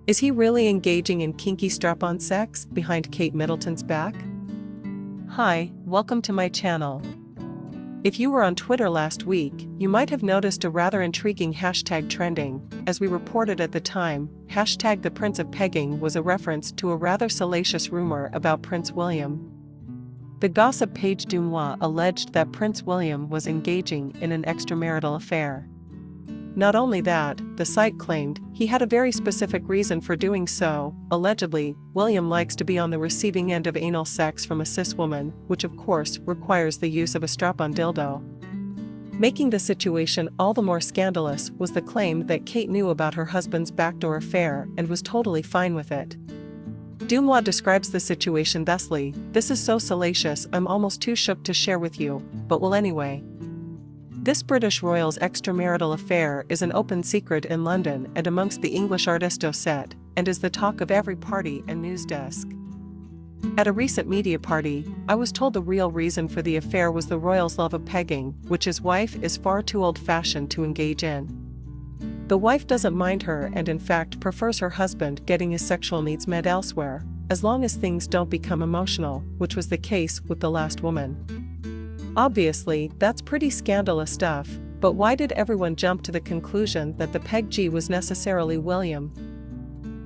Is he really engaging in kinky strap-on sex behind Kate Middleton's back? Hi, welcome to my channel. If you were on Twitter last week, you might have noticed a rather intriguing hashtag trending. As we reported at the time, hashtag the Prince of Pegging was a reference to a rather salacious rumor about Prince William. The gossip page DeuxMoi alleged that Prince William was engaging in an extramarital affair. Not only that, the site claimed he had a very specific reason for doing so. Allegedly, William likes to be on the receiving end of anal sex from a cis woman, which of course requires the use of a strap-on dildo. Making the situation all the more scandalous was the claim that Kate knew about her husband's backdoor affair and was totally fine with it. DeuxMoi describes the situation thusly: "This is so salacious I'm almost too shook to share with you, but well anyway. This British royal's extramarital affair is an open secret in London and amongst the English artisto set, and is the talk of every party and news desk. At a recent media party, I was told the real reason for the affair was the royal's love of pegging, which his wife is far too old-fashioned to engage in. The wife doesn't mind her and in fact prefers her husband getting his sexual needs met elsewhere, as long as things don't become emotional, which was the case with the last woman." Obviously, that's pretty scandalous stuff, but why did everyone jump to the conclusion that the peg G was necessarily William?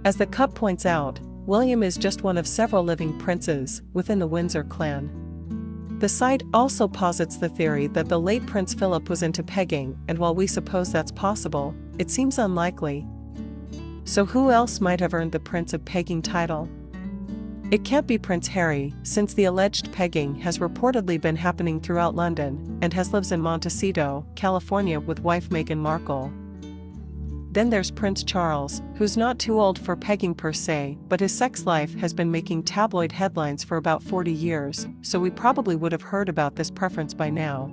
As the Cup points out, William is just one of several living princes within the Windsor clan. The site also posits the theory that the late Prince Philip was into pegging, and while we suppose that's possible, it seems unlikely. So who else might have earned the Prince of Pegging title? It can't be Prince Harry, since the alleged pegging has reportedly been happening throughout London, and has lives in Montecito, California with wife Meghan Markle. Then there's Prince Charles, who's not too old for pegging per se, but his sex life has been making tabloid headlines for about 40 years, so we probably would have heard about this preference by now.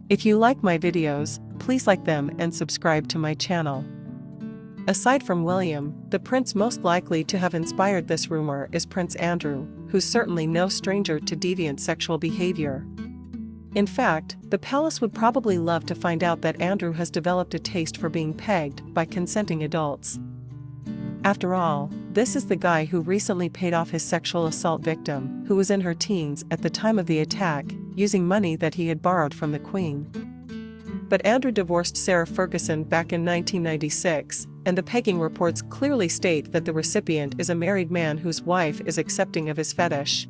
If you like my videos, please like them and subscribe to my channel. Aside from William, the prince most likely to have inspired this rumor is Prince Andrew, who's certainly no stranger to deviant sexual behavior. In fact, the palace would probably love to find out that Andrew has developed a taste for being pegged by consenting adults. After all, this is the guy who recently paid off his sexual assault victim, who was in her teens at the time of the attack, using money that he had borrowed from the Queen. But Andrew divorced Sarah Ferguson back in 1996, and the pegging reports clearly state that the recipient is a married man whose wife is accepting of his fetish.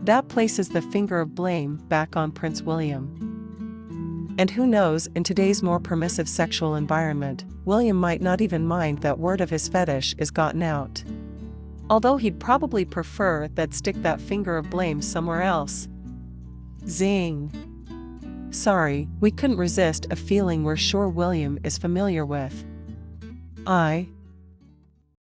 That places the finger of blame back on Prince William. And who knows, in today's more permissive sexual environment, William might not even mind that word of his fetish is gotten out. Although he'd probably prefer that stick that finger of blame somewhere else. Zing. Sorry, we couldn't resist a feeling we're sure William is familiar with.